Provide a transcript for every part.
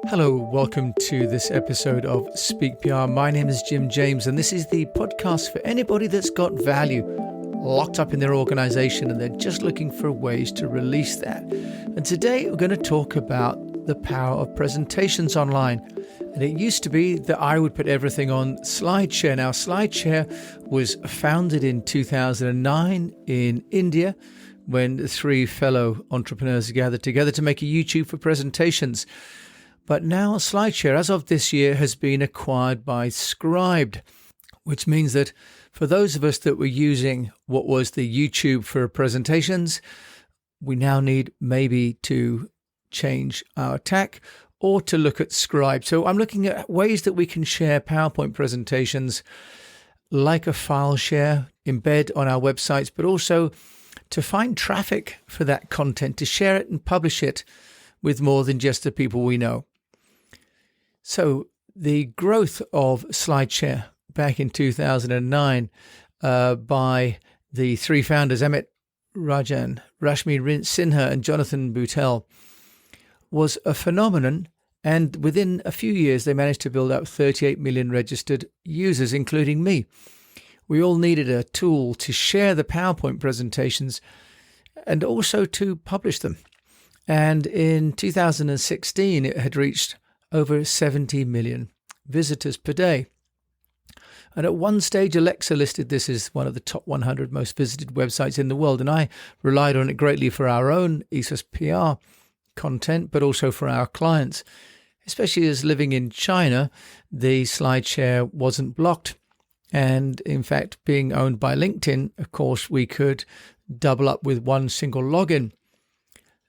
Hello, welcome to this episode of Speak PR. My name is Jim James, and this is the podcast for anybody that's got value locked up in their organization and they're just looking for ways to release that. And today we're going to talk about the power of presentations online. And it used to be that I would put everything on Shareshare. Now, Shareshare was founded in 2009 in India when three fellow entrepreneurs gathered together to make a YouTube for presentations. But now Shareshare, as of this year, has been acquired by Scribd, which means that for those of us that were using what was the YouTube for presentations, we now need maybe to change our tack or to look at Scribd. So I'm looking at ways that we can share PowerPoint presentations like a file share, embed on our websites, but also to find traffic for that content, to share it and publish it with more than just the people we know. So the growth of Shareshare back in 2009 by the three founders, Amit Rajan, Rashmi Sinha and Jonathan Boutel, was a phenomenon. And within a few years, they managed to build up 38 million registered users, including me. We all needed a tool to share the PowerPoint presentations and also to publish them. And in 2016, it had reached over 70 million visitors per day. And at one stage, Alexa listed this as one of the top 100 most visited websites in the world. And I relied on it greatly for our own ESOS PR content, but also for our clients. Especially as living in China, the Shareshare wasn't blocked. And in fact, being owned by LinkedIn, of course, we could double up with one single login.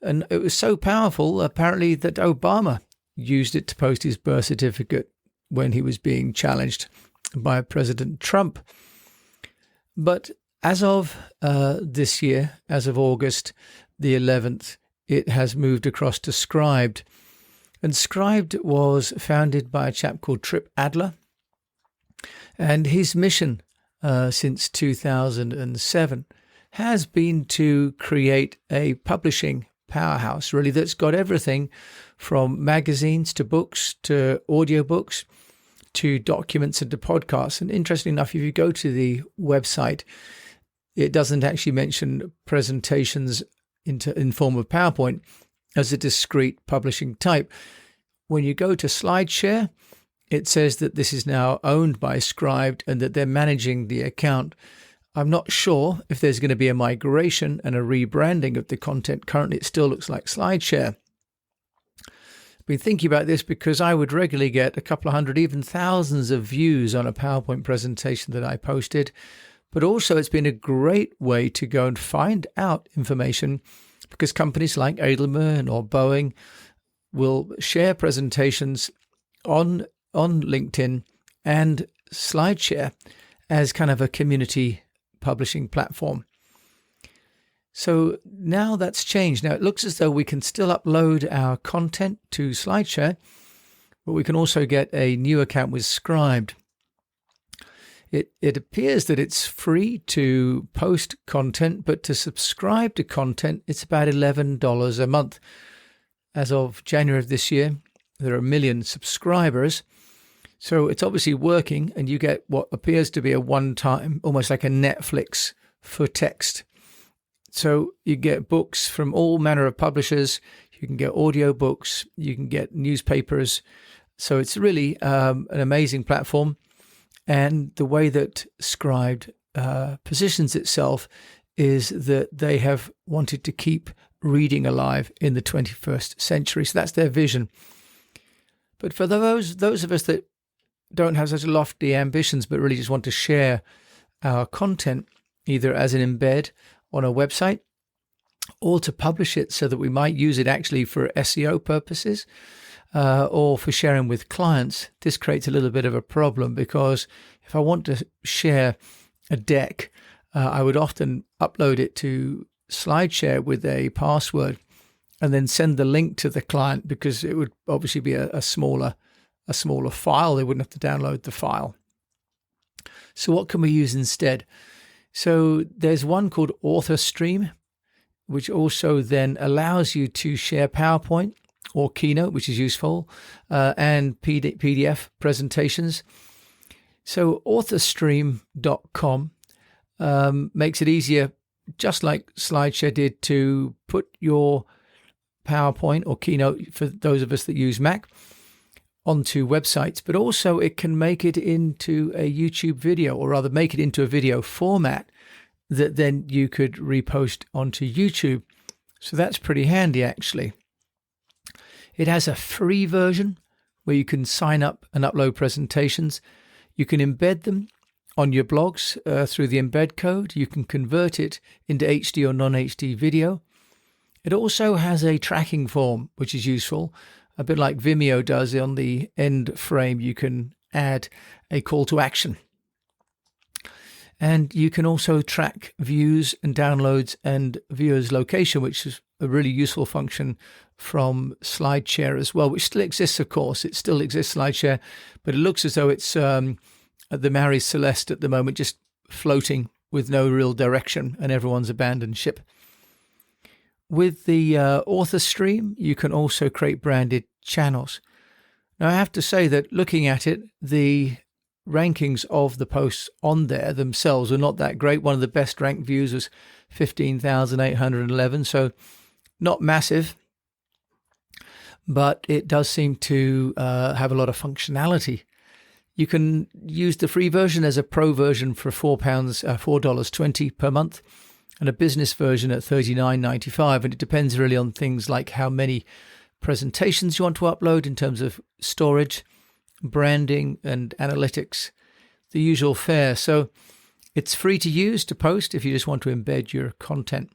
And it was so powerful, apparently, that Obama used it to post his birth certificate when he was being challenged by President Trump. But as of this year, as of August the 11th, it has moved across to Scribd. And Scribd was founded by a chap called Trip Adler. And his mission since 2007 has been to create a publishing powerhouse, really, that's got everything from magazines to books to audiobooks to documents and to podcasts. And interestingly enough, if you go to the website, it doesn't actually mention presentations in form of PowerPoint as a discrete publishing type. When you go to Shareshare, it says that this is now owned by Scribd and that they're managing the account. I'm not sure if there's going to be a migration and a rebranding of the content. Currently, it still looks like Shareshare. I've been thinking about this because I would regularly get a couple of hundred, even thousands of views on a PowerPoint presentation that I posted. But also, it's been a great way to go and find out information because companies like Edelman or Boeing will share presentations on LinkedIn and Shareshare as kind of a community publishing platform. So now that's changed. Now it looks as though we can still upload our content to Shareshare, but we can also get a new account with Scribd. It appears that it's free to post content, but to subscribe to content, it's about $11 a month. As of January of this year, there are 1 million subscribers. So it's obviously working, and you get what appears to be a one-time, almost like a Netflix for text. So you get books from all manner of publishers. You can get audiobooks. You can get newspapers. So it's really an amazing platform. And the way that Scribd positions itself is that they have wanted to keep reading alive in the 21st century. So that's their vision. But for those of us that don't have such lofty ambitions, but really just want to share our content, either as an embed on a website or to publish it so that we might use it actually for SEO purposes or for sharing with clients, this creates a little bit of a problem because if I want to share a deck, I would often upload it to Shareshare with a password and then send the link to the client because it would obviously be a smaller file. They wouldn't have to download the file. So what can we use instead? So there's one called AuthorStream, which also then allows you to share PowerPoint or Keynote, which is useful, and PDF presentations. So authorstream.com makes it easier, just like SlideShare did, to put your PowerPoint or Keynote, for those of us that use Mac, onto websites, but also it can make it into a YouTube video, or rather make it into a video format that then you could repost onto YouTube. So that's pretty handy, actually. It has a free version where you can sign up and upload presentations. You can embed them on your blogs through the embed code. You can convert it into HD or non-HD video. It also has a tracking form, which is useful, a bit like Vimeo does. On the end frame, you can add a call to action. And you can also track views and downloads and viewers' location, which is a really useful function from SlideShare as well, which still exists, of course. It still exists, SlideShare, but it looks as though it's the Mary Celeste at the moment, just floating with no real direction, and everyone's abandoned ship. With the author stream, you can also create branded channels. Now, I have to say that looking at it, the rankings of the posts on there themselves are not that great. One of the best ranked views was 15,811, so not massive, but it does seem to have a lot of functionality. You can use the free version as a pro version for $4.20 per month, and a business version at $39.95. And it depends really on things like how many presentations you want to upload in terms of storage, branding, and analytics, the usual fare. So it's free to use, to post, if you just want to embed your content.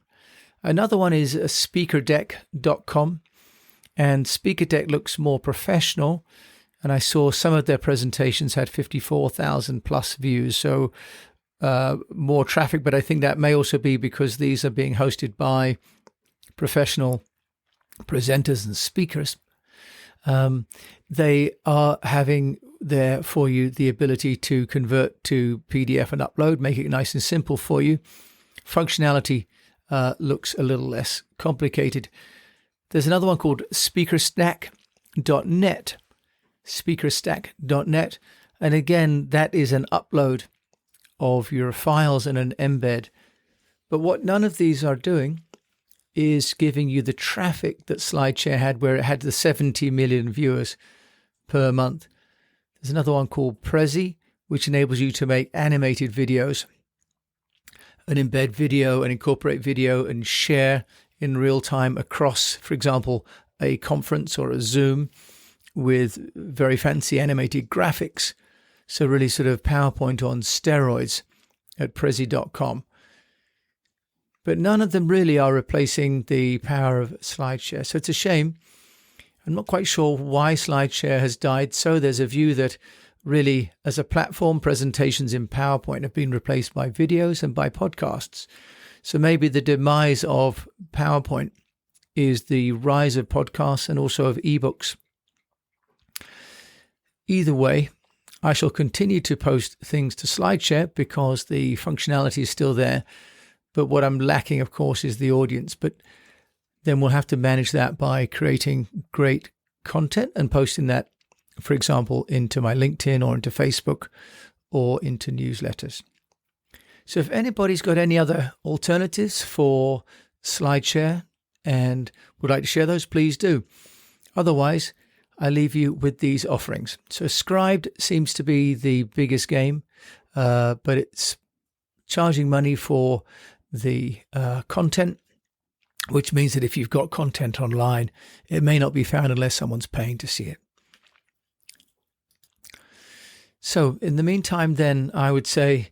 Another one is speakerdeck.com, and SpeakerDeck looks more professional. And I saw some of their presentations had 54,000 plus views, so more traffic, but I think that may also be because these are being hosted by professional presenters and speakers. They are having there for you the ability to convert to PDF and upload, make it nice and simple for you. Functionality looks a little less complicated. There's another one called speakerstack.net. Speakerstack.net, and again, that is an upload of your files and an embed. But what none of these are doing is giving you the traffic that SlideShare had, where it had the 70 million viewers per month. There's another one called Prezi, which enables you to make animated videos and embed video and incorporate video and share in real time across, for example, a conference or a Zoom with very fancy animated graphics. So really sort of PowerPoint on steroids at Prezi.com. But none of them really are replacing the power of SlideShare. So it's a shame. I'm not quite sure why SlideShare has died. So there's a view that really, as a platform, presentations in PowerPoint have been replaced by videos and by podcasts. So maybe the demise of PowerPoint is the rise of podcasts and also of eBooks. Either way, I shall continue to post things to SlideShare because the functionality is still there. But what I'm lacking, of course, is the audience. But then we'll have to manage that by creating great content and posting that, for example, into my LinkedIn or into Facebook or into newsletters. So if anybody's got any other alternatives for SlideShare and would like to share those, please do. Otherwise, I leave you with these offerings. So Scribd seems to be the biggest game, but it's charging money for the content, which means that if you've got content online, it may not be found unless someone's paying to see it. So in the meantime, then, I would say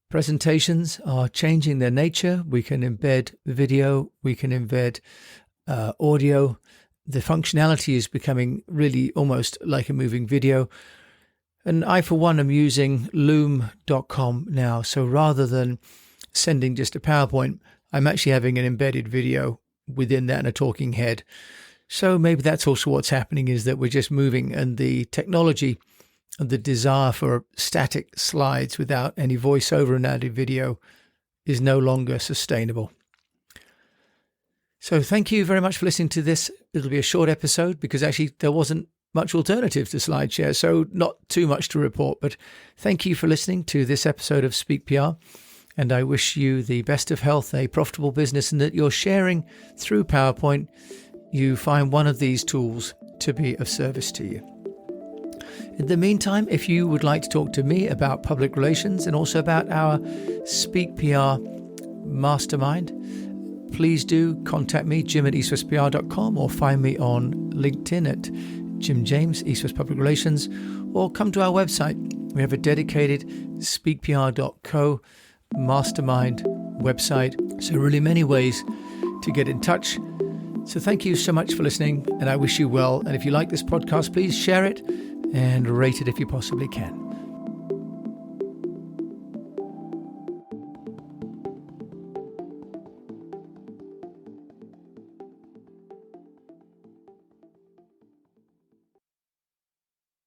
presentations are changing their nature. We can embed video, we can embed audio. The functionality is becoming really almost like a moving video. And I, for one, am using loom.com now. So rather than sending just a PowerPoint, I'm actually having an embedded video within that and a talking head. So maybe that's also what's happening, is that we're just moving, and the technology and the desire for static slides without any voiceover and added video is no longer sustainable. So thank you very much for listening to this. It'll be a short episode because actually there wasn't much alternative to SlideShare, so not too much to report. But thank you for listening to this episode of Speak PR. And I wish you the best of health, a profitable business, and that you're sharing through PowerPoint. You find one of these tools to be of service to you. In the meantime, if you would like to talk to me about public relations and also about our Speak PR mastermind, please do contact me, jim@eastwestpr.com, or find me on LinkedIn at Jim James, East West Public Relations, or come to our website. We have a dedicated speakpr.co mastermind website. So really many ways to get in touch. So thank you so much for listening, and I wish you well. And if you like this podcast, please share it and rate it if you possibly can.